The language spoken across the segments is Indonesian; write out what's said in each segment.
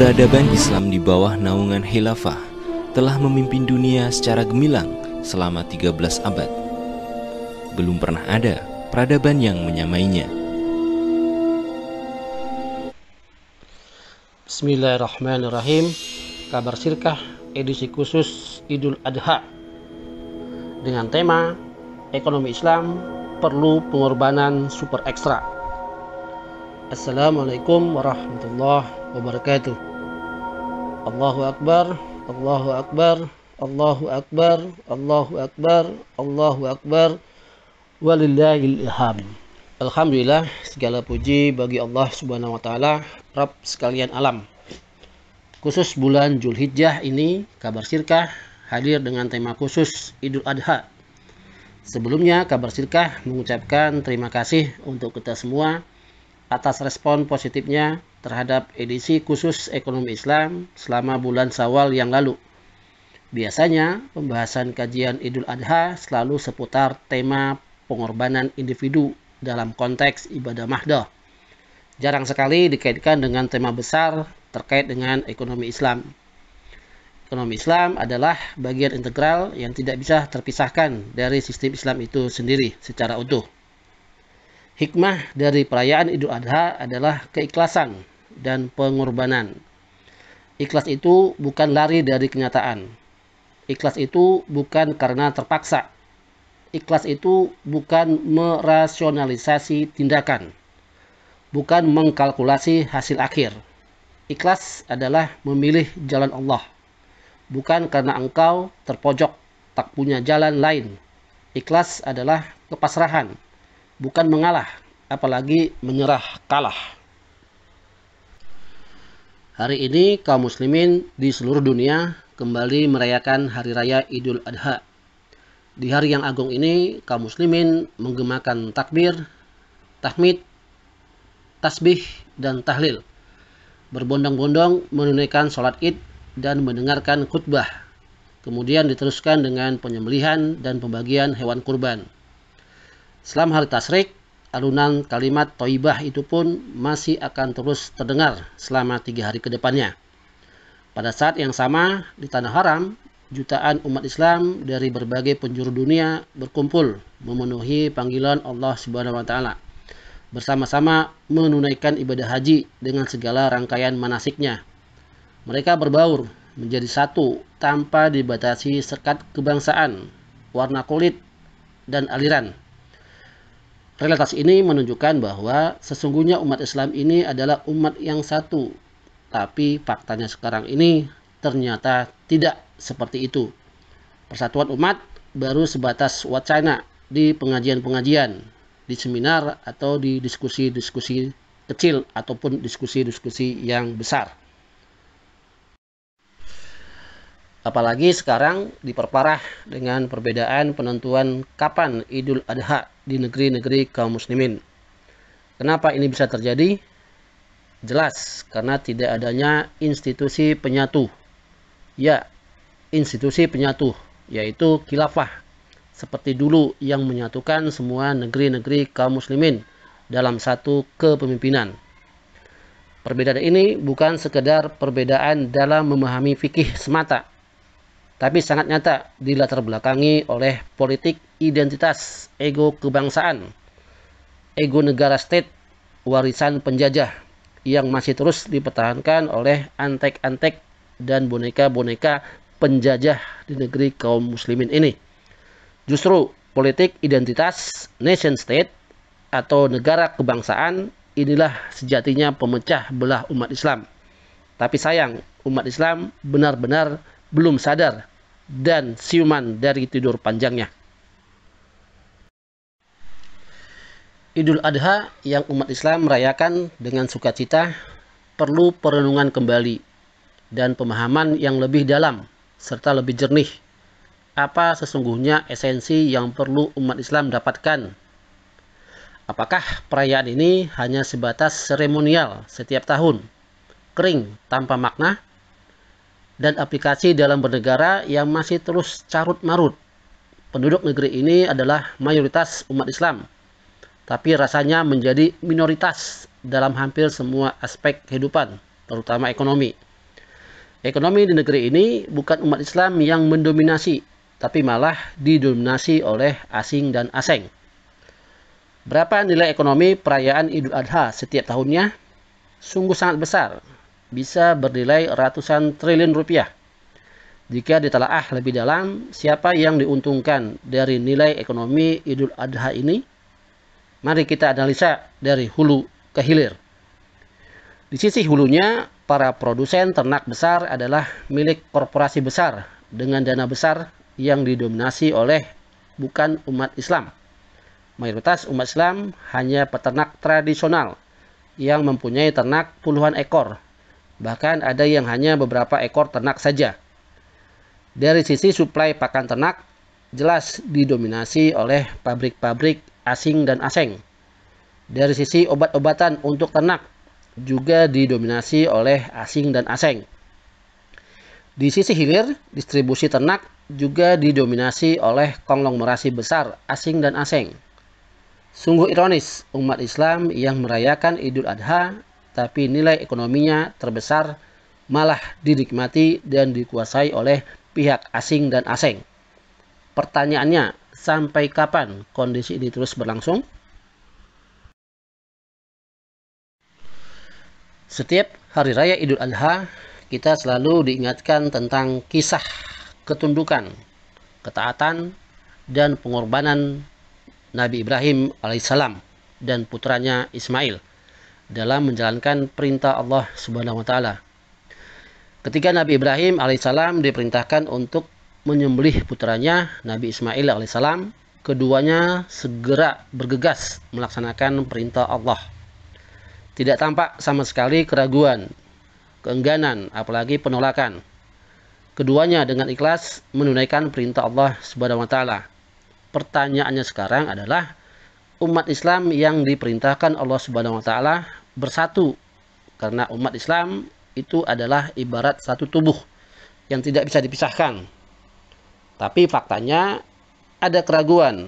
Peradaban Islam di bawah naungan Khilafah telah memimpin dunia secara gemilang selama 13 abad. Belum pernah ada peradaban yang menyamainya. Bismillahirrahmanirrahim. Kabar Sirkah edisi khusus Idul Adha dengan tema Ekonomi Islam perlu pengorbanan super ekstra. Assalamualaikum warahmatullahi wabarakatuh. Allahu Akbar, Allahu Akbar, Allahu Akbar, Allahu Akbar, Allahu Akbar, walillahil ilham. Alhamdulillah, segala puji bagi Allah Subhanahu wa taala, Rabb sekalian alam. Khusus bulan Zulhijjah ini, Kabar Sirkah hadir dengan tema khusus Idul Adha. Sebelumnya, Kabar Sirkah mengucapkan terima kasih untuk kita semua atas respon positifnya terhadap edisi khusus ekonomi Islam selama bulan Syawal yang lalu. Biasanya, pembahasan kajian Idul Adha selalu seputar tema pengorbanan individu dalam konteks ibadah mahdoh. Jarang sekali dikaitkan dengan tema besar terkait dengan ekonomi Islam. Ekonomi Islam adalah bagian integral yang tidak bisa terpisahkan dari sistem Islam itu sendiri secara utuh. Hikmah dari perayaan Idul Adha adalah keikhlasan dan pengorbanan. Ikhlas itu bukan lari dari kenyataan. Ikhlas itu bukan karena terpaksa. Ikhlas itu bukan merasionalisasi tindakan. Bukan mengkalkulasi hasil akhir. Ikhlas adalah memilih jalan Allah. Bukan karena engkau terpojok, tak punya jalan lain. Ikhlas adalah kepasrahan. Bukan mengalah, apalagi menyerah kalah. Hari ini kaum muslimin di seluruh dunia kembali merayakan Hari Raya Idul Adha. Di hari yang agung ini, kaum muslimin menggemakan takbir, tahmid, tasbih, dan tahlil. Berbondong-bondong menunaikan sholat id dan mendengarkan khutbah. Kemudian diteruskan dengan penyembelihan dan pembagian hewan kurban. Selama hari tasyrik, alunan kalimat thayyibah itu pun masih akan terus terdengar selama 3 hari ke depannya. Pada saat yang sama, di Tanah Haram, jutaan umat Islam dari berbagai penjuru dunia berkumpul memenuhi panggilan Allah Subhanahu wa taala. Bersama-sama menunaikan ibadah haji dengan segala rangkaian manasiknya. Mereka berbaur menjadi satu tanpa dibatasi sekat kebangsaan, warna kulit, dan aliran. Realitas ini menunjukkan bahwa sesungguhnya umat Islam ini adalah umat yang satu. Tapi faktanya sekarang ini ternyata tidak seperti itu. Persatuan umat baru sebatas wacana di pengajian-pengajian, di seminar atau di diskusi-diskusi kecil ataupun diskusi-diskusi yang besar. Apalagi sekarang diperparah dengan perbedaan penentuan kapan Idul Adha di negeri-negeri kaum muslimin. Kenapa ini bisa terjadi? Jelas, karena tidak adanya institusi penyatu. Ya, institusi penyatu, yaitu khilafah. Seperti dulu yang menyatukan semua negeri-negeri kaum muslimin dalam satu kepemimpinan. Perbedaan ini bukan sekedar perbedaan dalam memahami fikih semata, tapi sangat nyata dilatar belakangi oleh politik identitas, ego kebangsaan, ego negara state, warisan penjajah yang masih terus dipertahankan oleh antek-antek dan boneka-boneka penjajah di negeri kaum muslimin ini. Justru politik identitas nation state atau negara kebangsaan inilah sejatinya pemecah belah umat Islam. Tapi sayang, umat Islam benar-benar belum sadar dan siuman dari tidur panjangnya. Idul Adha yang umat Islam merayakan dengan sukacita perlu perenungan kembali dan pemahaman yang lebih dalam serta lebih jernih. Apa sesungguhnya esensi yang perlu umat Islam dapatkan? Apakah perayaan ini hanya sebatas seremonial setiap tahun, kering tanpa makna, dan aplikasi dalam bernegara yang masih terus carut-marut? Penduduk negeri ini adalah mayoritas umat Islam, tapi rasanya menjadi minoritas dalam hampir semua aspek kehidupan, terutama ekonomi. Ekonomi di negeri ini bukan umat Islam yang mendominasi, tapi malah didominasi oleh asing dan asing. Berapa nilai ekonomi perayaan Idul Adha setiap tahunnya? Sungguh sangat besar, bisa bernilai ratusan triliun rupiah. Jika ditelaah lebih dalam, siapa yang diuntungkan dari nilai ekonomi Idul Adha ini? Mari kita analisa dari hulu ke hilir. Di sisi hulunya, para produsen ternak besar adalah milik korporasi besar dengan dana besar yang didominasi oleh bukan umat Islam. Mayoritas umat Islam hanya peternak tradisional yang mempunyai ternak puluhan ekor. Bahkan ada yang hanya beberapa ekor ternak saja. Dari sisi suplai pakan ternak, jelas didominasi oleh pabrik-pabrik asing dan asing. Dari sisi obat-obatan untuk ternak, juga didominasi oleh asing dan asing. Di sisi hilir, distribusi ternak juga didominasi oleh konglomerasi besar asing dan asing. Sungguh ironis, umat Islam yang merayakan Idul Adha, tapi nilai ekonominya terbesar malah dinikmati dan dikuasai oleh pihak asing dan asing. Pertanyaannya, sampai kapan kondisi ini terus berlangsung? Setiap hari raya Idul Adha, kita selalu diingatkan tentang kisah ketundukan, ketaatan, dan pengorbanan Nabi Ibrahim alaihissalam dan putranya Ismail dalam menjalankan perintah Allah Subhanahu wa taala. Ketika Nabi Ibrahim alaihissalam diperintahkan untuk menyembelih putranya Nabi Ismail alaihissalam, keduanya segera bergegas melaksanakan perintah Allah. Tidak tampak sama sekali keraguan, keengganan, apalagi penolakan. Keduanya dengan ikhlas menunaikan perintah Allah Subhanahu wa taala. Pertanyaannya sekarang adalah, umat Islam yang diperintahkan Allah Subhanahu wa taala bersatu, karena umat Islam itu adalah ibarat satu tubuh yang tidak bisa dipisahkan. Tapi faktanya ada keraguan,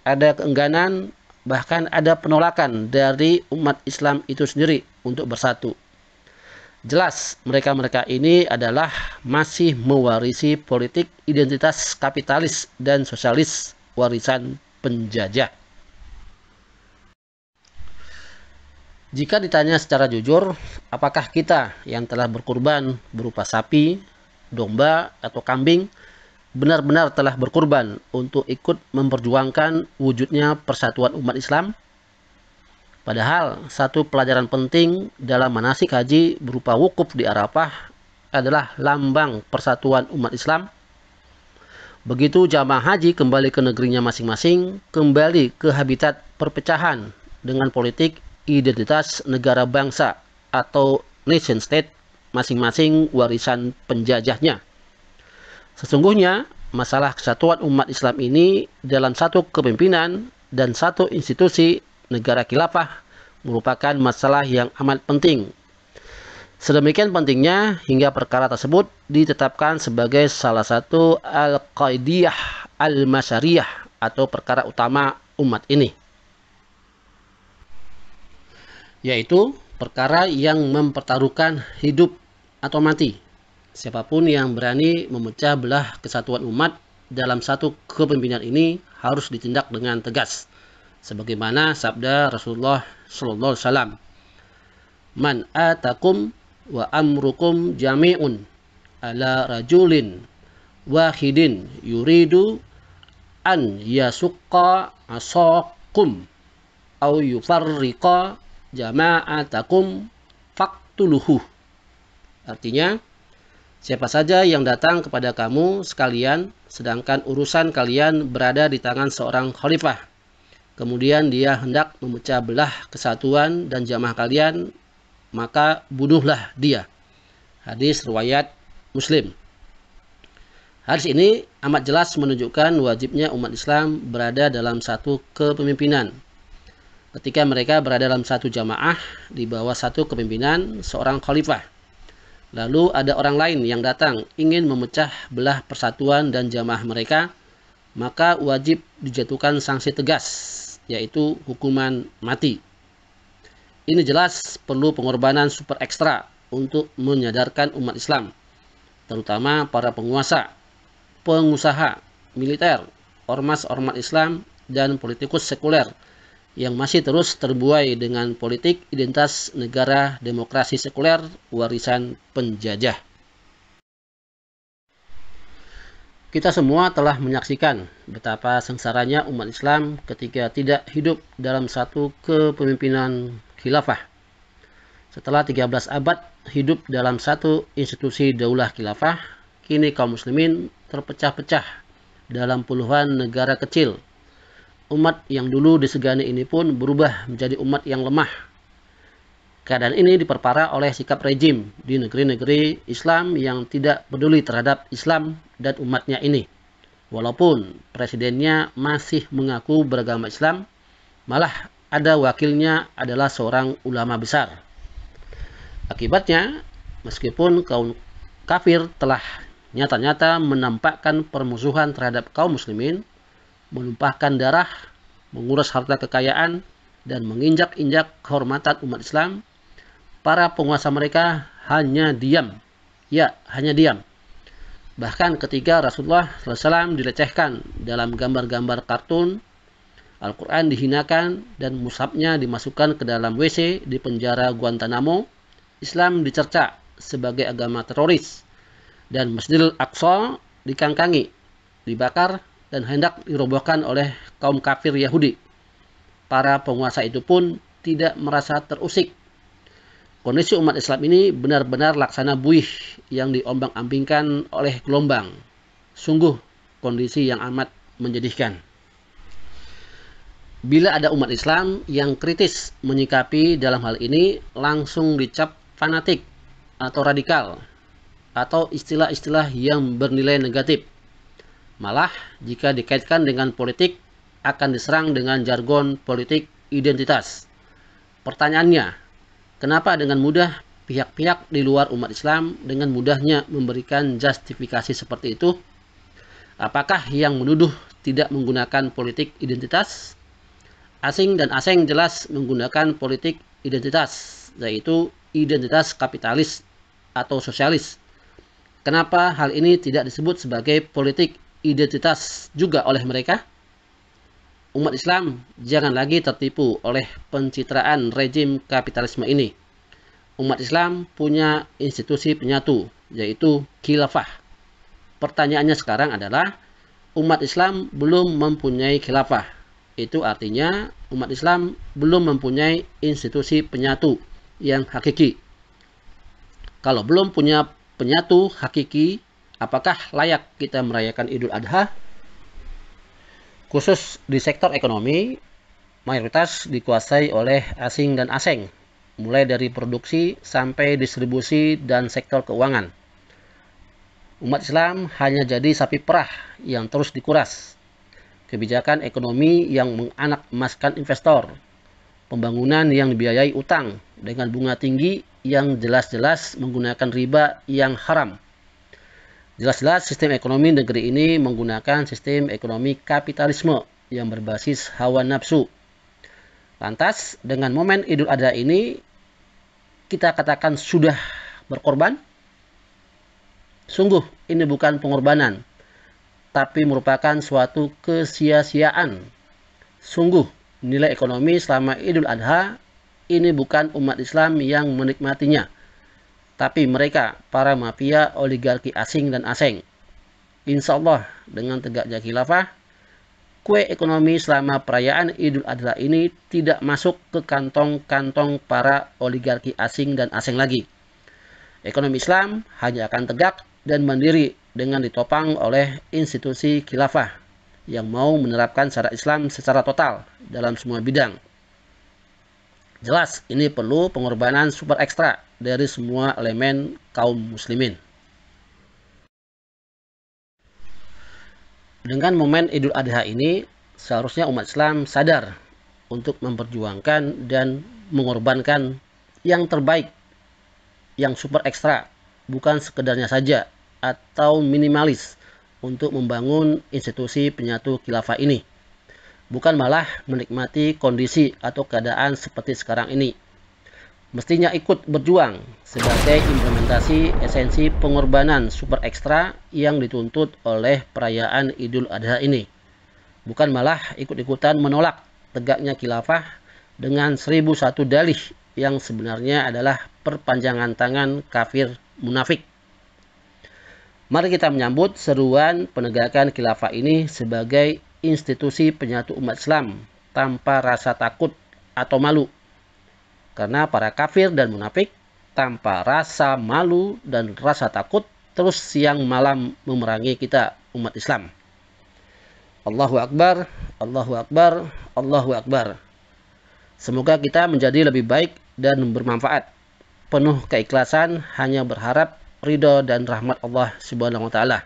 ada keengganan, bahkan ada penolakan dari umat Islam itu sendiri untuk bersatu. Jelas mereka-mereka ini adalah masih mewarisi politik identitas kapitalis dan sosialis warisan penjajah. Jika ditanya secara jujur, apakah kita yang telah berkurban berupa sapi, domba, atau kambing benar-benar telah berkurban untuk ikut memperjuangkan wujudnya persatuan umat Islam? Padahal satu pelajaran penting dalam manasik haji berupa wukuf di Arafah adalah lambang persatuan umat Islam. Begitu jamaah haji kembali ke negerinya masing-masing, kembali ke habitat perpecahan dengan politik identitas negara bangsa atau nation state masing-masing warisan penjajahnya. Sesungguhnya masalah kesatuan umat Islam ini dalam satu kepemimpinan dan satu institusi negara khilafah merupakan masalah yang amat penting. Sedemikian pentingnya hingga perkara tersebut ditetapkan sebagai salah satu al-qaidiyah al-masyariyah atau perkara utama umat ini, yaitu perkara yang mempertaruhkan hidup atau mati. Siapapun yang berani memecah belah kesatuan umat dalam satu kepemimpinan ini harus ditindak dengan tegas. Sebagaimana sabda Rasulullah sallallahu alaihi wasallam, "Man atakum wa amrukum jami'un ala rajulin wahidin yuridu an yasukka asakum au yufarriqa jama'atakum faqtuluhu." Artinya, siapa saja yang datang kepada kamu sekalian sedangkan urusan kalian berada di tangan seorang khalifah, kemudian dia hendak memecah belah kesatuan dan jamaah kalian, maka bunuhlah dia. Hadis riwayat Muslim. Hadis ini amat jelas menunjukkan wajibnya umat Islam berada dalam satu kepemimpinan. Ketika mereka berada dalam satu jamaah di bawah satu kepemimpinan seorang khalifah, lalu ada orang lain yang datang ingin memecah belah persatuan dan jamaah mereka, maka wajib dijatuhkan sanksi tegas, yaitu hukuman mati. Ini jelas perlu pengorbanan super ekstra untuk menyadarkan umat Islam terutama para penguasa, pengusaha, militer, ormas-ormas Islam, dan politikus sekuler yang masih terus terbuai dengan politik identitas negara demokrasi sekuler warisan penjajah. Kita semua telah menyaksikan betapa sengsaranya umat Islam ketika tidak hidup dalam satu kepemimpinan khilafah. Setelah 13 abad hidup dalam satu institusi daulah khilafah, kini kaum muslimin terpecah-pecah dalam puluhan negara kecil. Umat yang dulu disegani ini pun berubah menjadi umat yang lemah. Keadaan ini diperparah oleh sikap rejim di negeri-negeri Islam yang tidak peduli terhadap Islam dan umatnya ini. Walaupun presidennya masih mengaku beragama Islam, malah ada wakilnya adalah seorang ulama besar. Akibatnya, meskipun kaum kafir telah nyata-nyata menampakkan permusuhan terhadap kaum muslimin, menumpahkan darah, menguras harta kekayaan, dan menginjak-injak kehormatan umat Islam, para penguasa mereka hanya diam. Ya, hanya diam. Bahkan ketika Rasulullah SAW dilecehkan dalam gambar-gambar kartun, Al-Quran dihinakan, dan mushafnya dimasukkan ke dalam WC di penjara Guantanamo, Islam dicerca sebagai agama teroris, dan Masjidil Aqsa dikangkangi, dibakar, dan hendak dirobohkan oleh kaum kafir Yahudi. Para penguasa itu pun tidak merasa terusik. Kondisi umat Islam ini benar-benar laksana buih yang diombang-ambingkan oleh gelombang. Sungguh kondisi yang amat menjadikan. Bila ada umat Islam yang kritis menyikapi dalam hal ini, langsung dicap fanatik atau radikal, atau istilah-istilah yang bernilai negatif. Malah jika dikaitkan dengan politik, akan diserang dengan jargon politik identitas. Pertanyaannya, kenapa dengan mudah pihak-pihak di luar umat Islam dengan mudahnya memberikan justifikasi seperti itu? Apakah yang menuduh tidak menggunakan politik identitas? Asing dan asing jelas menggunakan politik identitas, yaitu identitas kapitalis atau sosialis. Kenapa hal ini tidak disebut sebagai politik identitas juga oleh mereka? Umat Islam jangan lagi tertipu oleh pencitraan rejim kapitalisme ini. Umat Islam punya institusi penyatu, yaitu khilafah. Pertanyaannya sekarang adalah, umat Islam belum mempunyai khilafah. Itu artinya umat Islam belum mempunyai institusi penyatu yang hakiki. Kalau belum punya penyatu hakiki, apakah layak kita merayakan Idul Adha? Khusus di sektor ekonomi, mayoritas dikuasai oleh asing dan asing, mulai dari produksi sampai distribusi dan sektor keuangan. Umat Islam hanya jadi sapi perah yang terus dikuras. Kebijakan ekonomi yang menganak-emaskan investor, pembangunan yang dibiayai utang dengan bunga tinggi yang jelas-jelas menggunakan riba yang haram. Jelas-jelas sistem ekonomi negeri ini menggunakan sistem ekonomi kapitalisme yang berbasis hawa nafsu. Lantas, dengan momen Idul Adha ini, kita katakan sudah berkorban? Sungguh, ini bukan pengorbanan, tapi merupakan suatu kesia-siaan. Sungguh, nilai ekonomi selama Idul Adha ini bukan umat Islam yang menikmatinya, tapi mereka, para mafia oligarki asing dan asing. Insya Allah, dengan tegaknya khilafah, kue ekonomi selama perayaan Idul Adha ini tidak masuk ke kantong-kantong para oligarki asing dan asing lagi. Ekonomi Islam hanya akan tegak dan mandiri dengan ditopang oleh institusi khilafah yang mau menerapkan syariat Islam secara total dalam semua bidang. Jelas ini perlu pengorbanan super ekstra dari semua elemen kaum muslimin. Dengan momen Idul Adha ini, seharusnya umat Islam sadar untuk memperjuangkan dan mengorbankan yang terbaik, yang super ekstra, bukan sekedarnya saja atau minimalis untuk membangun institusi penyatu khilafah ini. Bukan malah menikmati kondisi atau keadaan seperti sekarang ini. mestinya ikut berjuang sebagai implementasi esensi pengorbanan super ekstra yang dituntut oleh perayaan Idul Adha ini. Bukan malah ikut-ikutan menolak tegaknya khilafah dengan 1001 dalih yang sebenarnya adalah perpanjangan tangan kafir munafik. Mari kita menyambut seruan penegakan khilafah ini sebagai institusi penyatu umat Islam tanpa rasa takut atau malu. Karena para kafir dan munafik tanpa rasa malu dan rasa takut terus siang malam memerangi kita umat Islam. Allahu Akbar, Allahu Akbar, Allahu Akbar. Semoga kita menjadi lebih baik dan bermanfaat. Penuh keikhlasan, hanya berharap ridho dan rahmat Allah Subhanahu wa taala.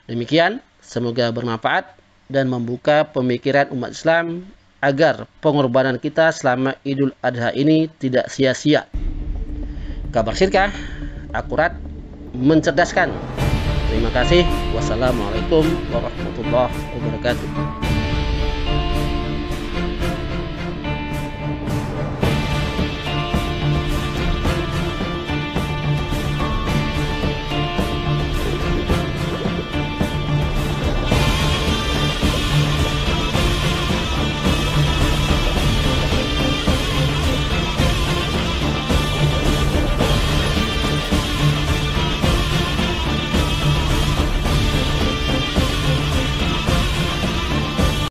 Demikian, semoga bermanfaat dan membuka pemikiran umat Islam agar pengorbanan kita selama Idul Adha ini tidak sia-sia. Kabar Sirkah, akurat, mencerdaskan. Terima kasih. Wassalamualaikum warahmatullahi wabarakatuh.